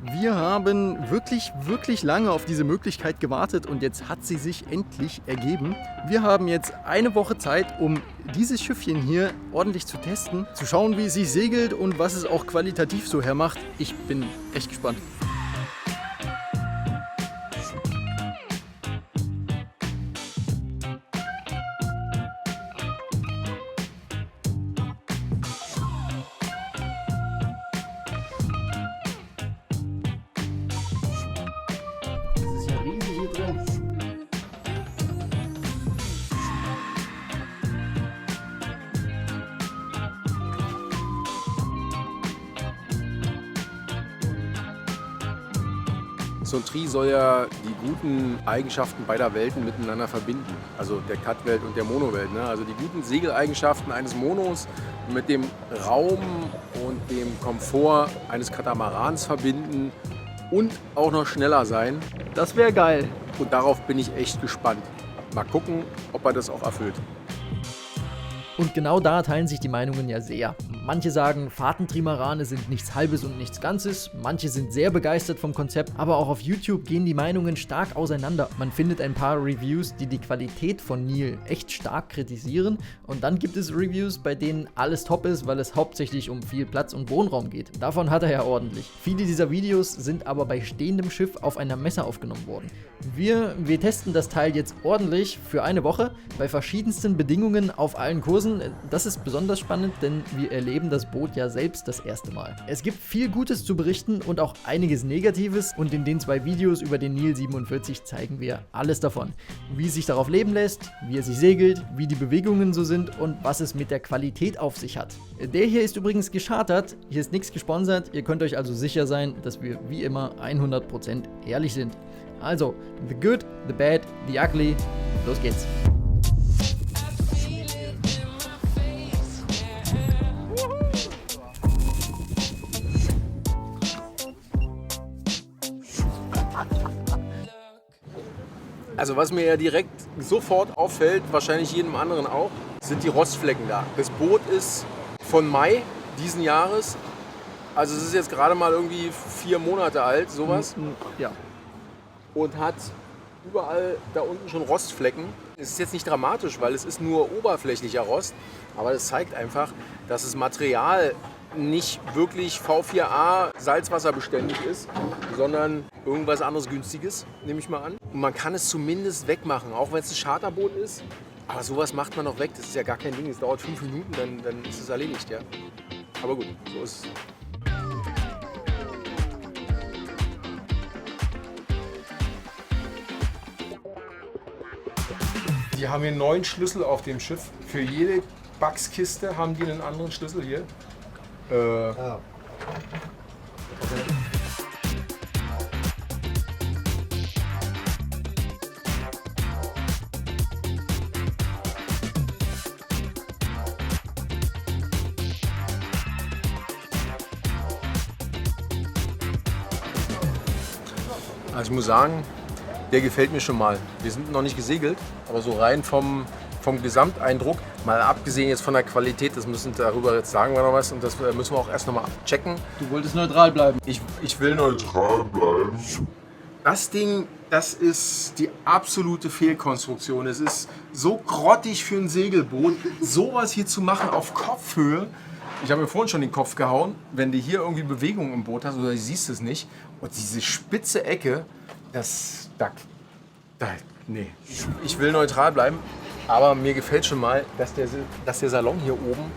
Wir haben wirklich, wirklich lange auf diese Möglichkeit gewartet und jetzt hat sie sich endlich ergeben. Wir haben jetzt eine Woche Zeit, um dieses Schiffchen hier ordentlich zu testen, zu schauen, wie es sich segelt und was es auch qualitativ so hermacht. Ich bin echt gespannt. Das ist ja riesig hier drin. So ein Tri soll ja die guten Eigenschaften beider Welten miteinander verbinden. Also der Cut-Welt und der Mono-Welt. Ne? Also die guten Segeleigenschaften eines Monos mit dem Raum und dem Komfort eines Katamarans verbinden und auch noch schneller sein. Das wäre geil. Und darauf bin ich echt gespannt. Mal gucken, ob er das auch erfüllt. Und genau da teilen sich die Meinungen ja sehr. Manche sagen, Fahrtentrimarane sind nichts Halbes und nichts Ganzes, manche sind sehr begeistert vom Konzept, aber auch auf YouTube gehen die Meinungen stark auseinander. Man findet ein paar Reviews, die die Qualität von Neal echt stark kritisieren, und dann gibt es Reviews, bei denen alles top ist, weil es hauptsächlich um viel Platz und Wohnraum geht. Davon hat er ja ordentlich. Viele dieser Videos sind aber bei stehendem Schiff auf einer Messe aufgenommen worden. Wir testen das Teil jetzt ordentlich für eine Woche bei verschiedensten Bedingungen auf allen Kursen. Das ist besonders spannend, denn wir erleben das Boot ja selbst das erste Mal. Es gibt viel Gutes zu berichten und auch einiges Negatives, und in den 2 Videos über den Neal 47 zeigen wir alles davon. Wie es sich darauf leben lässt, wie er sich segelt, wie die Bewegungen so sind und was es mit der Qualität auf sich hat. Der hier ist übrigens geschartert, hier ist nichts gesponsert, ihr könnt euch also sicher sein, dass wir wie immer 100% ehrlich sind. Also, the good, the bad, the ugly, los geht's. Also was mir ja direkt sofort auffällt, wahrscheinlich jedem anderen auch, sind die Rostflecken da. Das Boot ist von Mai diesen Jahres. Also es ist jetzt gerade mal irgendwie 4 Monate alt, sowas. Ja. Und hat überall da unten schon Rostflecken. Es ist jetzt nicht dramatisch, weil es ist nur oberflächlicher Rost. Aber es zeigt einfach, dass das Material nicht wirklich V4A salzwasserbeständig ist, sondern irgendwas anderes Günstiges, nehme ich mal an. Und man kann es zumindest wegmachen, auch wenn es ein Charterboot ist. Aber sowas macht man noch weg, das ist ja gar kein Ding. Es dauert 5 Minuten, dann ist es erledigt, ja. Aber gut, so ist es. Die haben hier 9 Schlüssel auf dem Schiff. Für jede Backskiste haben die einen anderen Schlüssel hier. Ah. Also ich muss sagen, der gefällt mir schon mal. Wir sind noch nicht gesegelt, aber so rein vom Gesamteindruck, mal abgesehen jetzt von der Qualität, darüber jetzt sagen wir noch was, und das müssen wir auch erst noch mal checken. Du wolltest neutral bleiben. Ich will neutral bleiben. Das Ding, das ist die absolute Fehlkonstruktion. Es ist so grottig für ein Segelboot, sowas hier zu machen auf Kopfhöhe. Ich habe mir vorhin schon den Kopf gehauen, wenn du hier irgendwie Bewegung im Boot hast oder du siehst es nicht. Und diese spitze Ecke, nee. Ich will neutral bleiben, aber mir gefällt schon mal, dass der Salon hier oben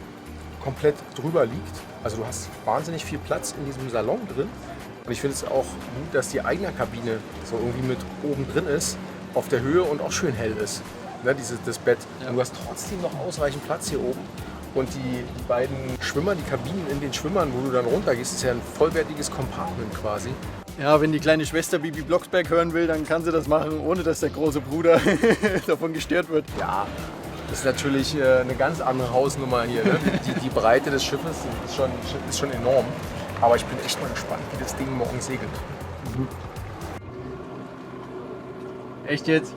komplett drüber liegt. Also du hast wahnsinnig viel Platz in diesem Salon drin. Und ich finde es auch gut, dass die Eignerkabine so irgendwie mit oben drin ist, auf der Höhe und auch schön hell ist. Ne, das Bett. Ja. Und du hast trotzdem noch ausreichend Platz hier oben. Und die beiden Schwimmer, die Kabinen in den Schwimmern, wo du dann runtergehst, ist ja ein vollwertiges Compartment quasi. Ja, wenn die kleine Schwester Bibi Blocksberg hören will, dann kann sie das machen, ohne dass der große Bruder davon gestört wird. Ja, das ist natürlich eine ganz andere Hausnummer hier. Ne? Die Breite des Schiffes ist schon enorm. Aber ich bin echt mal gespannt, wie das Ding morgen segelt. Echt jetzt?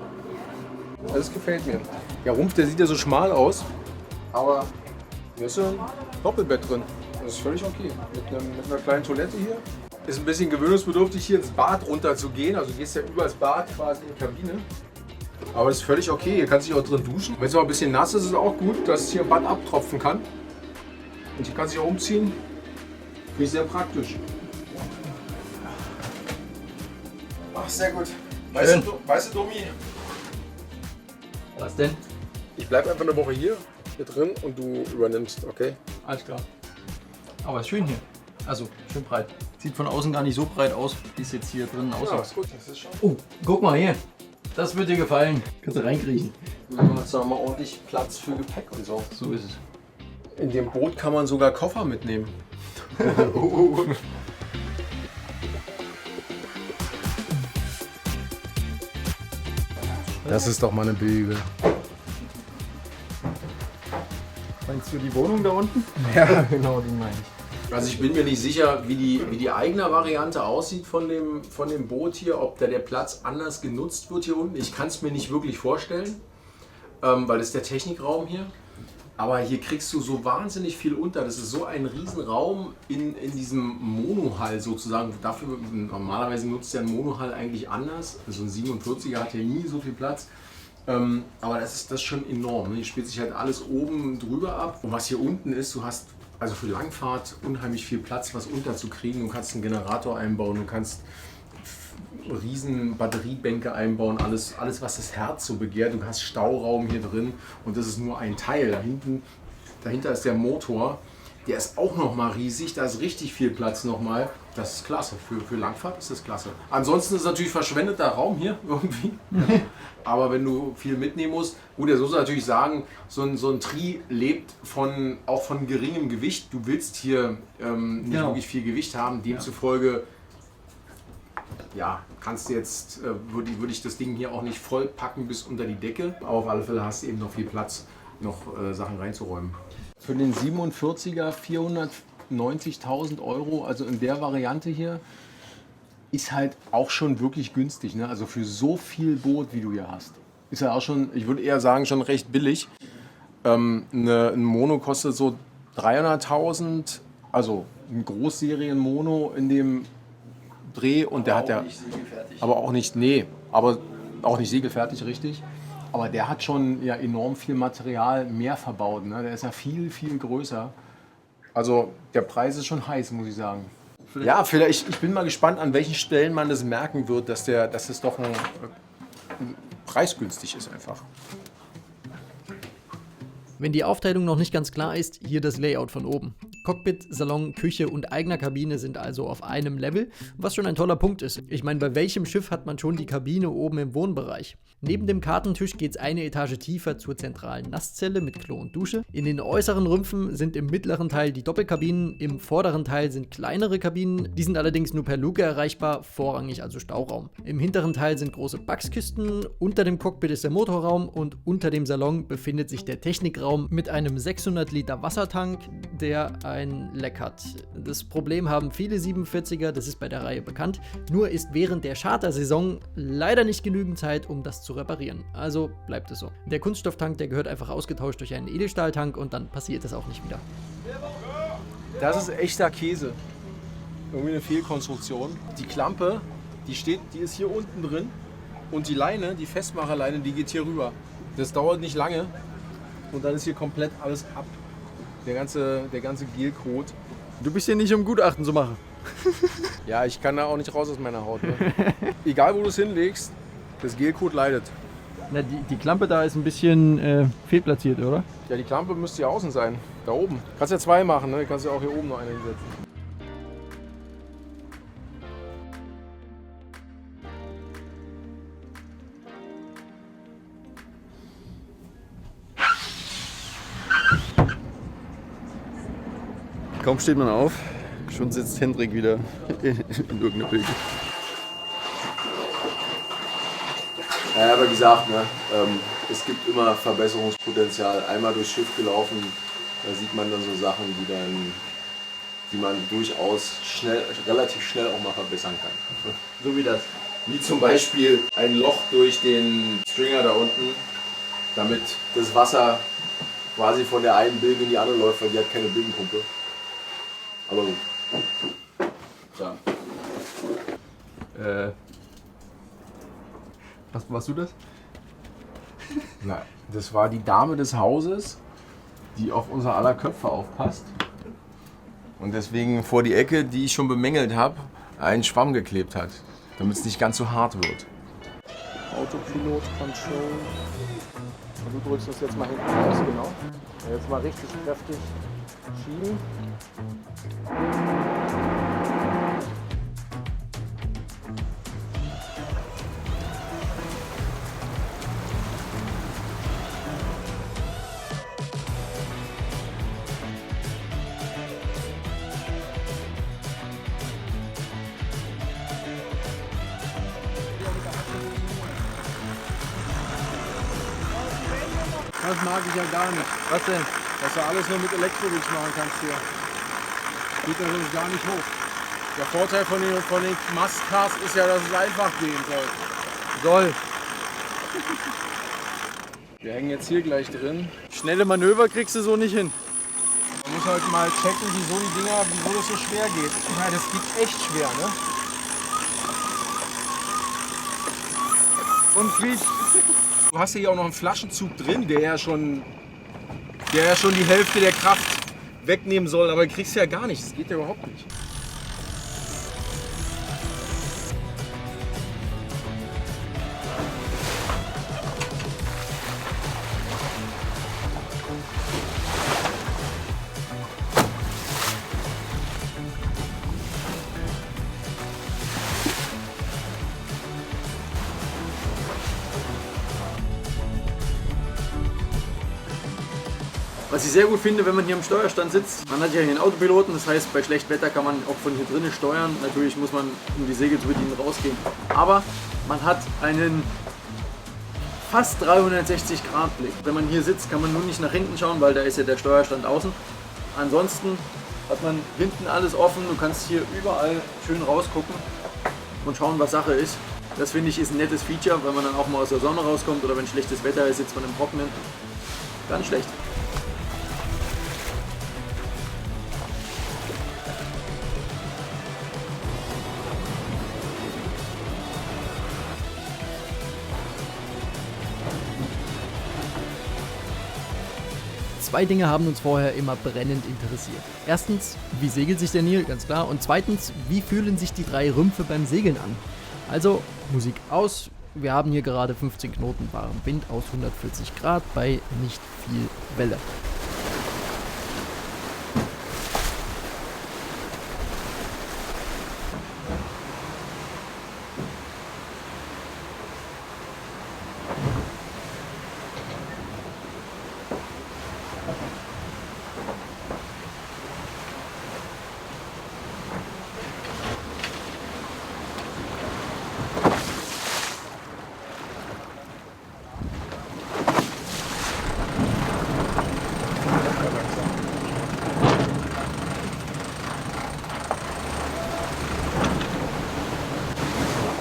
Das gefällt mir. Der Rumpf, der sieht ja so schmal aus, aber hier ist so ein Doppelbett drin. Das ist völlig okay. Mit einer kleinen Toilette hier. Ist ein bisschen gewöhnungsbedürftig, hier ins Bad runter zu gehen. Also du gehst ja übers Bad quasi in die Kabine. Aber das ist völlig okay. Hier kannst du dich auch drin duschen. Wenn es noch ein bisschen nass ist, ist es auch gut, dass es hier im Bad abtropfen kann. Und hier kannst du dich auch umziehen. Finde ich sehr praktisch. Ach, sehr gut. Weißt du, Domi? Was denn? Ich bleibe einfach eine Woche hier drin und du übernimmst, okay? Alles klar. Aber ist schön hier. Also, schön breit. Sieht von außen gar nicht so breit aus, wie es jetzt hier drin Ja, aussieht. ist gut, das ist schon. Oh, guck mal hier. Das wird dir gefallen. Kannst du reinkriechen. Du hast noch mal ordentlich Platz für Gepäck und so. So ist es. In dem Boot kann man sogar Koffer mitnehmen. Das ist doch mal eine Bibel. Meinst du die Wohnung da unten? Ja, genau, die meine ich. Also ich bin mir nicht sicher, wie die eigene Variante aussieht von dem Boot hier, ob da der Platz anders genutzt wird hier unten. Ich kann es mir nicht wirklich vorstellen, weil das ist der Technikraum hier. Aber hier kriegst du so wahnsinnig viel unter. Das ist so ein Riesenraum in diesem Monohull sozusagen. Dafür, normalerweise nutzt ja ein Monohull eigentlich anders. Also ein 47er hat ja nie so viel Platz. Aber das ist schon enorm. Ne? Hier spielt sich halt alles oben drüber ab. Und was hier unten ist, du hast also für Langfahrt unheimlich viel Platz, was unterzukriegen. Du kannst einen Generator einbauen, du kannst riesen Batteriebänke einbauen, alles was das Herz so begehrt. Du hast Stauraum hier drin und das ist nur ein Teil. Dahinter ist der Motor, der ist auch noch mal riesig, da ist richtig viel Platz nochmal. Das ist klasse, für Langfahrt ist das klasse. Ansonsten ist es natürlich verschwendeter Raum hier irgendwie. Aber wenn du viel mitnehmen musst, gut, jetzt muss man natürlich sagen, so ein Tri lebt auch von geringem Gewicht. Du willst hier nicht wirklich viel Gewicht haben, demzufolge kannst du jetzt, würde ich das Ding hier auch nicht voll packen bis unter die Decke, aber auf alle Fälle hast du eben noch viel Platz, noch Sachen reinzuräumen. Für den 47er 490.000 €, also in der Variante hier, ist halt auch schon wirklich günstig, ne? Also für so viel Boot, wie du hier hast. Ist ja auch schon, ich würde eher sagen, schon recht billig. Ein Mono kostet so 300.000, also ein Großserien-Mono in dem Dreh und der hat ja, aber auch nicht segelfertig, richtig. Aber der hat schon ja enorm viel Material mehr verbaut, ne? Der ist ja viel, viel größer. Also der Preis ist schon heiß, muss ich sagen. Ja, vielleicht, ich bin mal gespannt, an welchen Stellen man das merken wird, dass es doch ein preisgünstig ist einfach. Wenn die Aufteilung noch nicht ganz klar ist, hier das Layout von oben. Cockpit, Salon, Küche und eigener Kabine sind also auf einem Level, was schon ein toller Punkt ist. Ich meine, bei welchem Schiff hat man schon die Kabine oben im Wohnbereich? Neben dem Kartentisch geht es eine Etage tiefer zur zentralen Nasszelle mit Klo und Dusche. In den äußeren Rümpfen sind im mittleren Teil die Doppelkabinen, im vorderen Teil sind kleinere Kabinen, die sind allerdings nur per Luke erreichbar, vorrangig also Stauraum. Im hinteren Teil sind große Backskisten, unter dem Cockpit ist der Motorraum und unter dem Salon befindet sich der Technikraum mit einem 600 Liter Wassertank, der ein Leck hat. Das Problem haben viele 47er, das ist bei der Reihe bekannt, nur ist während der Chartersaison leider nicht genügend Zeit, um das zu reparieren. Also bleibt es so. Der Kunststofftank, der gehört einfach ausgetauscht durch einen Edelstahltank und dann passiert das auch nicht wieder. Das ist echter Käse. Irgendwie eine Fehlkonstruktion. Die Klampe, die ist hier unten drin und die Leine, die Festmacherleine, die geht hier rüber. Das dauert nicht lange und dann ist hier komplett alles ab. Der ganze Gelcode. Du bist hier nicht, um Gutachten zu machen. Ja, ich kann da auch nicht raus aus meiner Haut. Ne? Egal, wo du es hinlegst, das Gelcode leidet. Na, die Klampe da ist ein bisschen fehlplatziert, oder? Ja, die Klampe müsste hier außen sein. Da oben. Kannst ja zwei machen, ne? Du kannst ja auch hier oben noch eine hinsetzen. Kaum steht man auf, schon sitzt Hendrik wieder in irgendeiner Bilge. Ja, aber wie gesagt, ne, es gibt immer Verbesserungspotenzial. Einmal durchs Schiff gelaufen, da sieht man dann so Sachen, die man durchaus relativ schnell auch mal verbessern kann. So wie das. Wie zum Beispiel ein Loch durch den Stringer da unten, damit das Wasser quasi von der einen Bilge in die andere läuft, weil die hat keine Bilgenpumpe. Aber gut. Ja. Warst du das? Na, das war die Dame des Hauses, die auf unser aller Köpfe aufpasst. Und deswegen vor die Ecke, die ich schon bemängelt habe, einen Schwamm geklebt hat, damit es nicht ganz so hart wird. Autopilot Control. Und du drückst das jetzt mal hinten raus, genau. Jetzt mal richtig kräftig schieben. Das mag ich ja gar nicht. Was denn? Dass du alles nur mit Elektrowitz machen kannst hier. Geht natürlich gar nicht hoch. Der Vorteil von den Must-Cars ist ja, dass es einfach gehen soll. Wir hängen jetzt hier gleich drin. Schnelle Manöver kriegst du so nicht hin. Man muss halt mal checken, wieso die Dinger, wieso das so schwer geht. Ja, das geht echt schwer, ne? Und quietscht. Du hast hier auch noch einen Flaschenzug drin, der ja schon die Hälfte der Kraft wegnehmen soll, aber du kriegst ja gar nichts. Das geht ja überhaupt nicht. Was ich sehr gut finde, wenn man hier am Steuerstand sitzt, man hat ja hier einen Autopiloten, das heißt, bei schlechtem Wetter kann man auch von hier drinnen steuern. Natürlich muss man, um die Segel zu bedienen, rausgehen. Aber man hat einen fast 360-Grad-Blick. Wenn man hier sitzt, kann man nur nicht nach hinten schauen, weil da ist ja der Steuerstand außen. Ansonsten hat man hinten alles offen, du kannst hier überall schön rausgucken und schauen, was Sache ist. Das finde ich ist ein nettes Feature, weil man dann auch mal aus der Sonne rauskommt oder wenn schlechtes Wetter ist, sitzt man im Trockenen. Gar nicht schlecht. Zwei Dinge haben uns vorher immer brennend interessiert. Erstens, wie segelt sich der Nil, ganz klar. Und zweitens, wie fühlen sich die drei Rümpfe beim Segeln an? Also, Musik aus. Wir haben hier gerade 15 Knoten warmen Wind aus 140 Grad bei nicht viel Welle.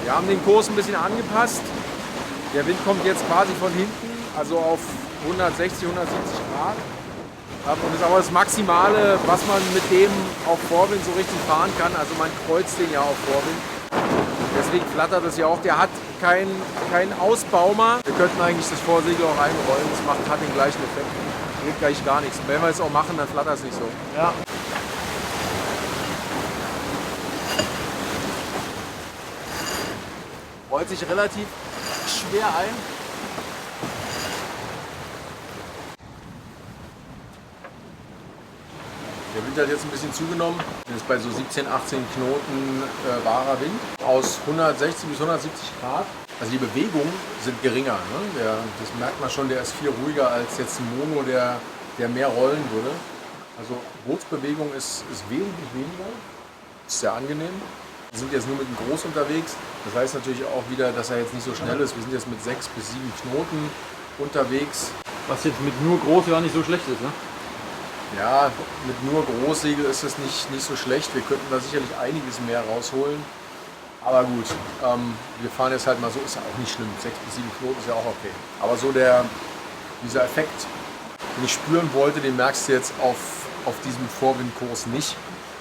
Wir haben den Kurs ein bisschen angepasst. Der Wind kommt jetzt quasi von hinten, also auf 160, 170 Grad. Und das ist aber das Maximale, was man mit dem auf Vorwind so richtig fahren kann. Also man kreuzt den ja auf Vorwind. Deswegen flattert es ja auch. Der hat keinen Ausbaumer. Wir könnten eigentlich das Vorsegel auch einrollen. Das hat den gleichen Effekt. Bringt gleich gar nichts. Und wenn wir es auch machen, dann flattert es nicht so. Ja. Rollt sich relativ schwer ein. Der Wind hat jetzt ein bisschen zugenommen. Das ist bei so 17, 18 Knoten wahrer Wind aus 160 bis 170 Grad. Also die Bewegungen sind geringer. Ne? Das merkt man schon, der ist viel ruhiger als jetzt ein Mono, der mehr rollen würde. Also Bootsbewegung ist wesentlich weniger. Ist sehr angenehm. Wir sind jetzt nur mit dem Groß unterwegs. Das heißt natürlich auch wieder, dass er jetzt nicht so schnell ist. Wir sind jetzt mit 6 bis 7 Knoten unterwegs. Was jetzt mit nur groß gar nicht so schlecht ist, ne? Ja, mit nur Großsegel ist es nicht so schlecht. Wir könnten da sicherlich einiges mehr rausholen. Aber gut, wir fahren jetzt halt mal so, ist ja auch nicht schlimm. 6 bis 7 Knoten ist ja auch okay. Aber so dieser Effekt, den ich spüren wollte, den merkst du jetzt auf diesem Vorwindkurs nicht.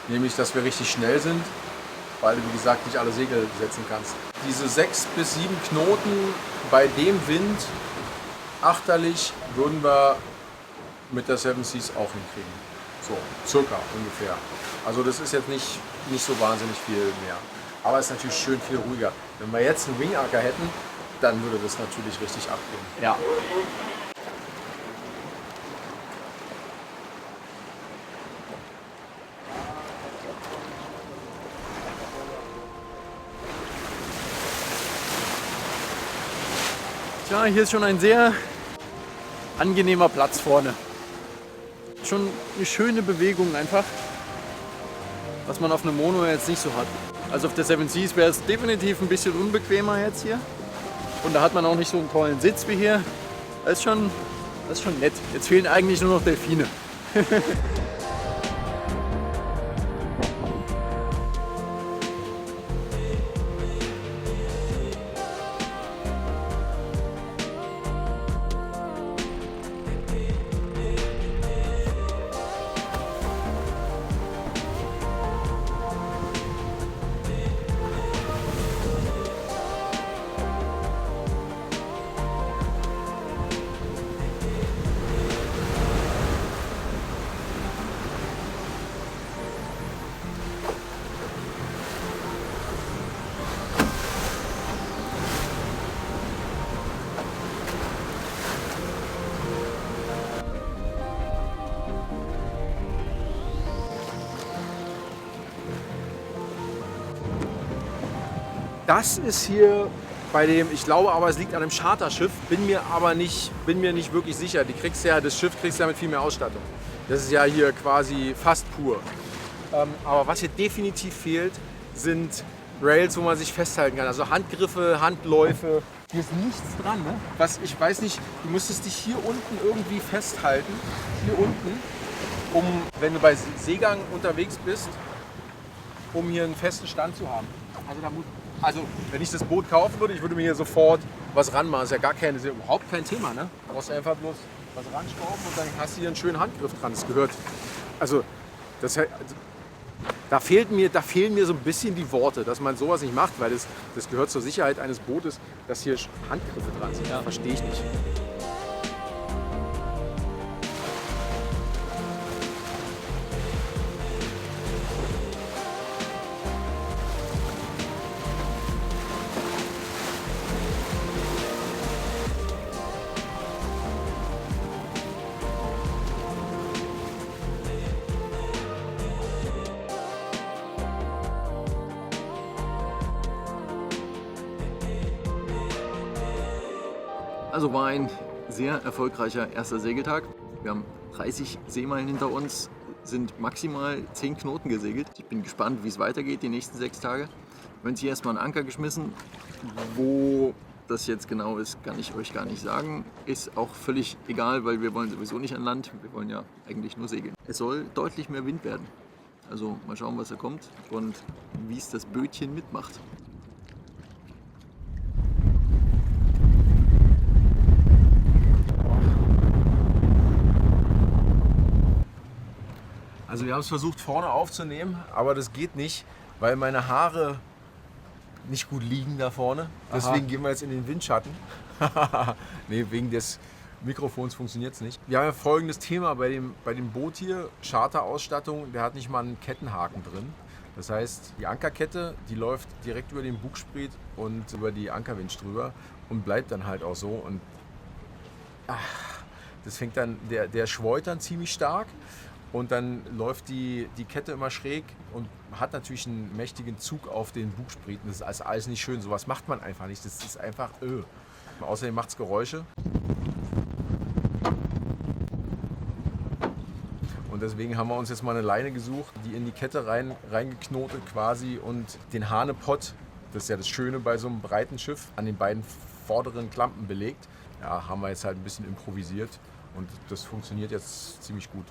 Nämlich, dass wir richtig schnell sind. weil du, wie gesagt, nicht alle Segel setzen kannst. Diese 6 bis 7 Knoten bei dem Wind, achterlich, würden wir mit der Seven Seas auch hinkriegen. So, circa ungefähr. Also das ist jetzt nicht so wahnsinnig viel mehr. Aber es ist natürlich schön viel ruhiger. Wenn wir jetzt einen Wingacker hätten, dann würde das natürlich richtig abgehen. Ja. Tja, hier ist schon ein sehr angenehmer Platz vorne. Schon eine schöne Bewegung einfach, was man auf einem Mono jetzt nicht so hat. Also auf der Seven Seas wäre es definitiv ein bisschen unbequemer jetzt hier. Und da hat man auch nicht so einen tollen Sitz wie hier. Das ist schon nett. Jetzt fehlen eigentlich nur noch Delfine. Das ist hier bei dem, ich glaube aber, es liegt an einem Charterschiff, bin mir nicht wirklich sicher. Das Schiff kriegst du ja mit viel mehr Ausstattung. Das ist ja hier quasi fast pur. Aber was hier definitiv fehlt, sind Rails, wo man sich festhalten kann. Also Handgriffe, Handläufe. Hier ist nichts dran, ne? Ich weiß nicht, du müsstest dich hier unten irgendwie festhalten. Hier unten, wenn du bei Seegang unterwegs bist, um hier einen festen Stand zu haben. Also wenn ich das Boot kaufen würde, ich würde mir hier sofort was ranmachen. Das ist ja überhaupt kein Thema, ne? Du brauchst einfach bloß was ranschrauben und dann hast du hier einen schönen Handgriff dran. Das gehört, da fehlen mir so ein bisschen die Worte, dass man sowas nicht macht, weil das gehört zur Sicherheit eines Bootes, dass hier Handgriffe dran sind. Ja. Verstehe ich nicht. Also war ein sehr erfolgreicher erster Segeltag. Wir haben 30 Seemeilen hinter uns, sind maximal 10 Knoten gesegelt. Ich bin gespannt, wie es weitergeht die nächsten 6 Tage. Wir haben jetzt hier erstmal einen Anker geschmissen. Wo das jetzt genau ist, kann ich euch gar nicht sagen. Ist auch völlig egal, weil wir wollen sowieso nicht an Land. Wir wollen ja eigentlich nur segeln. Es soll deutlich mehr Wind werden. Also mal schauen, was da kommt und wie es das Bötchen mitmacht. Also wir haben es versucht vorne aufzunehmen, aber das geht nicht, weil meine Haare nicht gut liegen da vorne. Deswegen gehen wir jetzt in den Windschatten. Nee, wegen des Mikrofons funktioniert es nicht. Wir haben ja folgendes Thema bei dem Boot hier, Charterausstattung, der hat nicht mal einen Kettenhaken drin. Das heißt, die Ankerkette, die läuft direkt über den Bugspriet und über die Ankerwinch drüber und bleibt dann halt auch so. Und das fängt dann, der schwollt dann ziemlich stark. Und dann läuft die Kette immer schräg und hat natürlich einen mächtigen Zug auf den Bugspriet. Das ist alles nicht schön. Sowas macht man einfach nicht. Das ist einfach Außerdem macht es Geräusche. Und deswegen haben wir uns jetzt mal eine Leine gesucht, die in die Kette reingeknotet quasi und den Hanepott, das ist ja das Schöne bei so einem breiten Schiff, an den beiden vorderen Klampen belegt. Ja, haben wir jetzt halt ein bisschen improvisiert und das funktioniert jetzt ziemlich gut.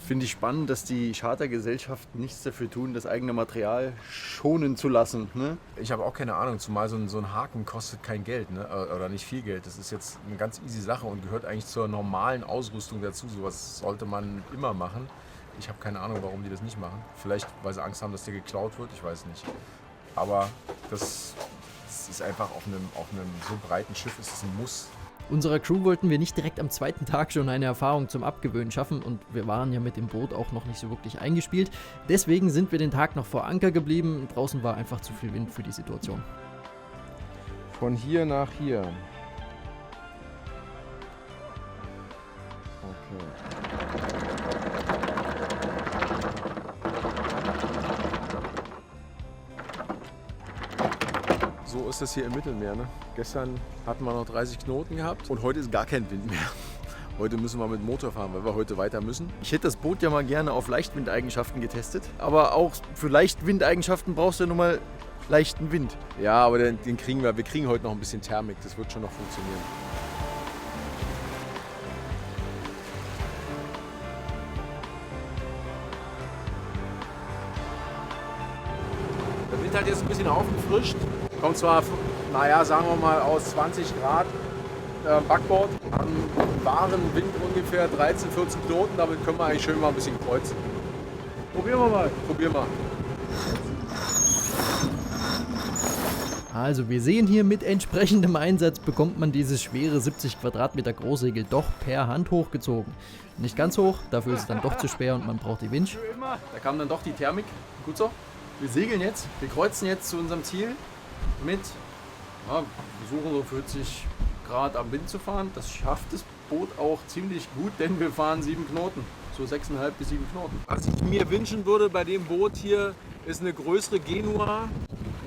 Finde ich spannend, dass die Chartergesellschaften nichts dafür tun, das eigene Material schonen zu lassen. Ne? Ich habe auch keine Ahnung, zumal so ein Haken kostet kein Geld, ne? Oder nicht viel Geld. Das ist jetzt eine ganz easy Sache und gehört eigentlich zur normalen Ausrüstung dazu. Sowas sollte man immer machen. Ich habe keine Ahnung, warum die das nicht machen. Vielleicht, weil sie Angst haben, dass der geklaut wird, ich weiß nicht. Aber das ist einfach auf einem so breiten Schiff ist es ein Muss. Unserer Crew wollten wir nicht direkt am zweiten Tag schon eine Erfahrung zum Abgewöhnen schaffen und wir waren ja mit dem Boot auch noch nicht so wirklich eingespielt. Deswegen sind wir den Tag noch vor Anker geblieben. Draußen war einfach zu viel Wind für die Situation. Von hier nach hier. Okay. So ist es hier im Mittelmeer. Ne? Gestern hatten wir noch 30 Knoten gehabt und heute ist gar kein Wind mehr. Heute müssen wir mit Motor fahren, weil wir heute weiter müssen. Ich hätte das Boot ja mal gerne auf Leichtwindeigenschaften getestet. Aber auch für Leichtwindeigenschaften brauchst du ja nun mal leichten Wind. Ja, aber den kriegen wir. Wir kriegen heute noch ein bisschen Thermik. Das wird schon noch funktionieren. Der Wind hat jetzt ein bisschen aufgefrischt. Kommt zwar, naja, sagen wir mal aus 20 Grad Backbord. Haben einen wahren Wind ungefähr 13, 14 Knoten. Damit können wir eigentlich schön mal ein bisschen kreuzen. Probieren wir mal. Probieren wir. Also wir sehen hier, mit entsprechendem Einsatz bekommt man dieses schwere 70 Quadratmeter Großsegel doch per Hand hochgezogen. Nicht ganz hoch, dafür ist es dann doch zu schwer und man braucht die Winch. Da kam dann doch die Thermik. Gut so. Wir segeln jetzt. Wir kreuzen jetzt zu unserem Ziel mit, ja, wir versuchen so 40 Grad am Wind zu fahren. Das schafft das Boot auch ziemlich gut, denn wir fahren 7 Knoten. So 6,5 bis 7 Knoten. Was ich mir wünschen würde bei dem Boot hier, ist eine größere Genua.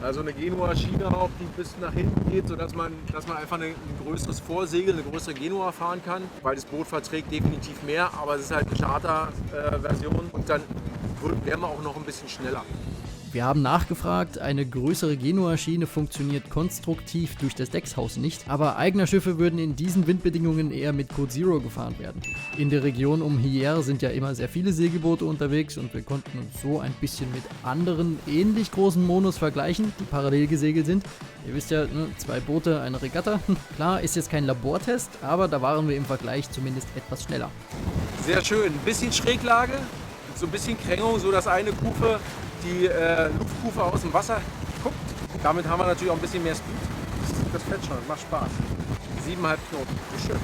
Also eine Genua-Schiene auch, die bis nach hinten geht, sodass man einfach ein größeres Vorsegel, eine größere Genua fahren kann. Weil das Boot verträgt definitiv mehr, aber es ist halt eine Charter-Version und dann wären wir auch noch ein bisschen schneller. Wir haben nachgefragt, eine größere Genua-Schiene funktioniert konstruktiv durch das Deckshaus nicht, aber Eigner-Schiffe würden in diesen Windbedingungen eher mit Code Zero gefahren werden. In der Region um Hyères sind ja immer sehr viele Segelboote unterwegs und wir konnten uns so ein bisschen mit anderen ähnlich großen Monos vergleichen, die parallel gesegelt sind. Ihr wisst ja, 2 Boote, eine Regatta. Klar, ist jetzt kein Labortest, aber da waren wir im Vergleich zumindest etwas schneller. Sehr schön, ein bisschen Schräglage, so ein bisschen Krängung, so dass eine Kufe die Luftkufe aus dem Wasser guckt. Damit haben wir natürlich auch ein bisschen mehr Speed. Das fährt schon, macht Spaß. 7,5 Knoten, ist schön.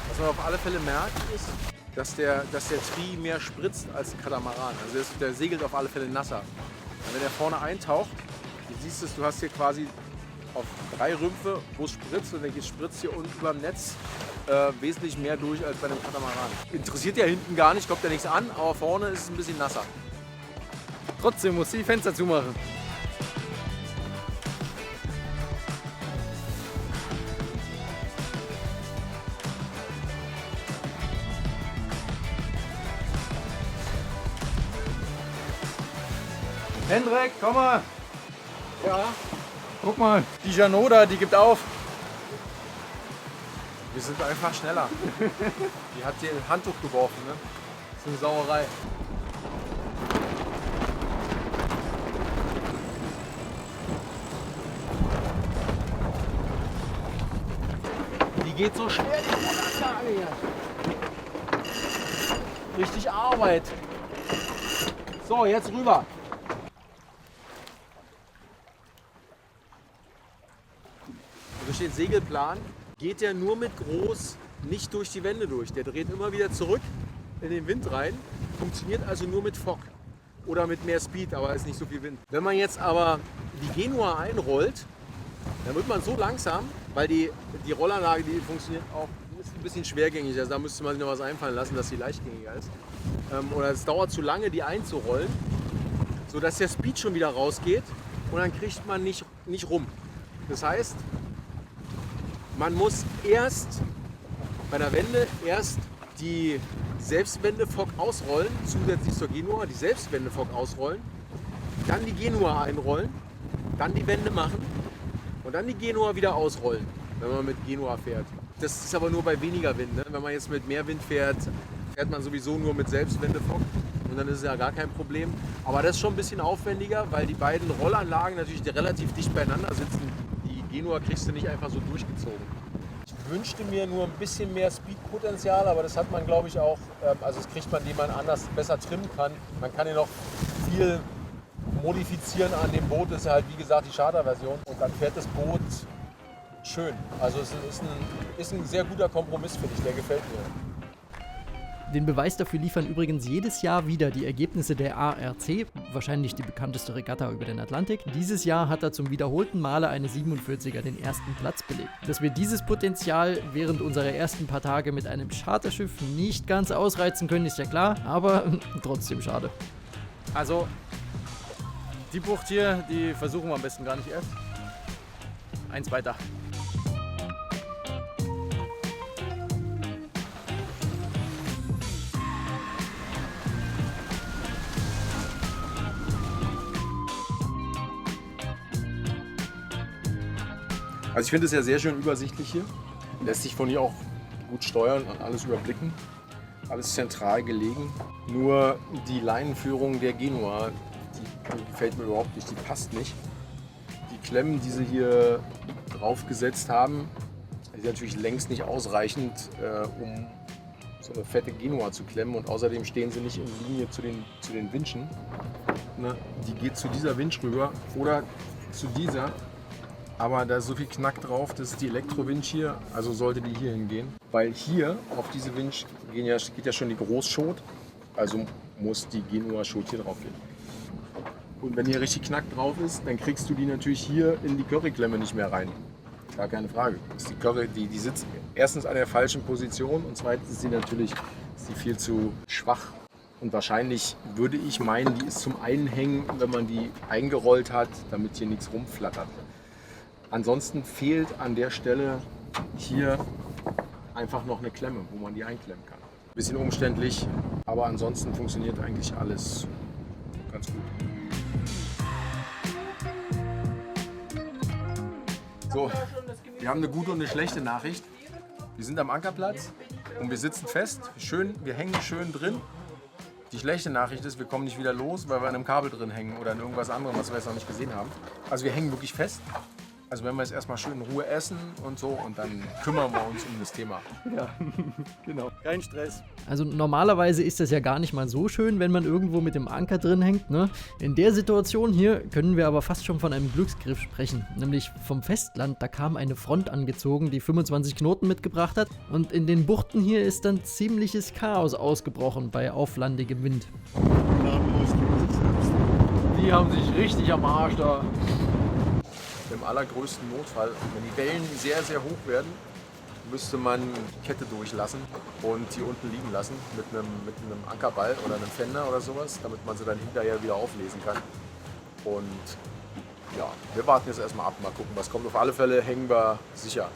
Was man auf alle Fälle merkt, ist, dass der Tri mehr spritzt als ein Katamaran. Also der segelt auf alle Fälle nasser. Und wenn er vorne eintaucht, du siehst es, du hast hier quasi auf 3 Rümpfe, wo es spritzt und dann spritzt hier unten über dem Netz wesentlich mehr durch als bei einem Katamaran. Interessiert ja hinten gar nicht, kommt ja nichts an, aber vorne ist es ein bisschen nasser. Trotzdem muss ich die Fenster zumachen. Hendrik, komm mal! Ja, Guck mal, die Janoda, die gibt auf. wir sind einfach schneller. Die hat dir ein Handtuch geworfen, ne? Das ist eine Sauerei. Die geht so schnell, die Rollerntage hier. Richtig Arbeit. So, jetzt rüber. Da steht Segelplan. Geht der nur mit groß nicht durch die Wände durch. Der dreht immer wieder zurück in den Wind rein. Funktioniert also nur mit Fock oder mit mehr Speed, aber ist nicht so viel Wind. Wenn man jetzt aber die Genua einrollt, dann wird man so langsam, weil die Rollanlage, die funktioniert auch, ist ein bisschen schwergängig. Also da müsste man sich noch was einfallen lassen, dass sie leichtgängiger ist. Oder es dauert zu lange, die einzurollen, sodass der Speed schon wieder rausgeht und dann kriegt man nicht rum. Das heißt, man muss erst bei der Wende die Selbstwendefock ausrollen, zusätzlich zur Genua, die Selbstwendefock ausrollen, dann die Genua einrollen, dann die Wende machen und dann die Genua wieder ausrollen, wenn man mit Genua fährt. Das ist aber nur bei weniger Wind. Ne? Wenn man jetzt mit mehr Wind fährt, fährt man sowieso nur mit Selbstwendefock und dann ist es ja gar kein Problem. Aber das ist schon ein bisschen aufwendiger, weil die beiden Rollanlagen natürlich relativ dicht beieinander sitzen. Die Genua kriegst du nicht einfach so durchgezogen. Ich wünschte mir nur ein bisschen mehr Speed-Potenzial, aber das hat man, glaube ich, auch, also das kriegt man, indem man anders besser trimmen kann. Man kann hier noch viel modifizieren an dem Boot, das ist halt wie gesagt die Charter-Version und dann fährt das Boot schön. Also es ist ein sehr guter Kompromiss, finde ich, der gefällt mir. Den Beweis dafür liefern übrigens jedes Jahr wieder die Ergebnisse der ARC, wahrscheinlich die bekannteste Regatta über den Atlantik. Dieses Jahr hat er zum wiederholten Male eine 47er den ersten Platz belegt. Dass wir dieses Potenzial während unserer ersten paar Tage mit einem Charterschiff nicht ganz ausreizen können, ist ja klar, aber trotzdem schade. Also, die Bucht hier, die versuchen wir am besten gar nicht erst. Eins weiter. Also ich finde es ja sehr schön übersichtlich hier. Lässt sich von hier auch gut steuern und alles überblicken. Alles zentral gelegen. Nur die Leinenführung der Genua, die gefällt mir überhaupt nicht, die passt nicht. Die Klemmen, die sie hier draufgesetzt haben, sind natürlich längst nicht ausreichend, um so eine fette Genua zu klemmen. Und außerdem stehen sie nicht in Linie zu den Winschen. Ne? Die geht zu dieser Winch rüber oder zu dieser. Aber da ist so viel Knack drauf, das ist die Elektro-Winch hier, also sollte die hier hingehen. Weil hier auf diese Winch geht ja schon die Großschot, also muss die Genua-Schot hier drauf gehen. Und wenn hier richtig Knack drauf ist, dann kriegst du die natürlich hier in die Curryklemme nicht mehr rein. Gar keine Frage. Die Curry, die sitzt erstens an der falschen Position und zweitens ist sie viel zu schwach. Und wahrscheinlich würde ich meinen, die ist zum Einhängen, wenn man die eingerollt hat, damit hier nichts rumflattert. Ansonsten fehlt an der Stelle hier einfach noch eine Klemme, wo man die einklemmen kann. Bisschen umständlich, aber ansonsten funktioniert eigentlich alles ganz gut. So, wir haben eine gute und eine schlechte Nachricht. Wir sind am Ankerplatz und wir sitzen fest, wir hängen schön drin. Die schlechte Nachricht ist, wir kommen nicht wieder los, weil wir an einem Kabel drin hängen oder in irgendwas anderem, was wir jetzt noch nicht gesehen haben. Also wir hängen wirklich fest. Also wenn wir jetzt erstmal schön in Ruhe essen und so und dann kümmern wir uns um das Thema. Ja, genau. Kein Stress. Also normalerweise ist das ja gar nicht mal so schön, wenn man irgendwo mit dem Anker drin hängt, ne? In der Situation hier können wir aber fast schon von einem Glücksgriff sprechen. Nämlich vom Festland, da kam eine Front angezogen, die 25 Knoten mitgebracht hat. Und in den Buchten hier ist dann ziemliches Chaos ausgebrochen bei auflandigem Wind. Die haben sich richtig am Arsch da. Im allergrößten Notfall, wenn die Wellen sehr, sehr hoch werden, müsste man die Kette durchlassen und die unten liegen lassen mit einem Ankerball oder einem Fender oder sowas, damit man sie dann hinterher wieder auflesen kann. Und ja, wir warten jetzt erstmal ab, mal gucken, was kommt. Auf alle Fälle hängen wir sicher.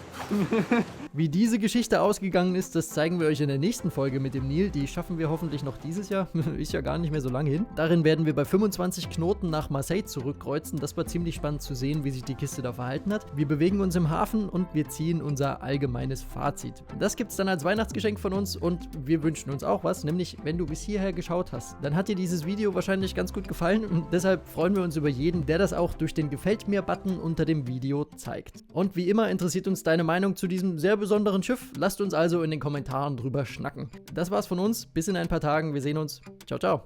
Wie diese Geschichte ausgegangen ist, das zeigen wir euch in der nächsten Folge mit dem Nil. Die schaffen wir hoffentlich noch dieses Jahr. Ist ja gar nicht mehr so lange hin. Darin werden wir bei 25 Knoten nach Marseille zurückkreuzen. Das war ziemlich spannend zu sehen, wie sich die Kiste da verhalten hat. Wir bewegen uns im Hafen und wir ziehen unser allgemeines Fazit. Das gibt's dann als Weihnachtsgeschenk von uns und wir wünschen uns auch was, nämlich wenn du bis hierher geschaut hast, dann hat dir dieses Video wahrscheinlich ganz gut gefallen und deshalb freuen wir uns über jeden, der das auch durch den Gefällt mir-Button unter dem Video zeigt. Und wie immer interessiert uns deine Meinung zu diesem sehr besonderen Schiff. Lasst uns also in den Kommentaren drüber schnacken. Das war's von uns. Bis in ein paar Tagen. Wir sehen uns. Ciao, ciao.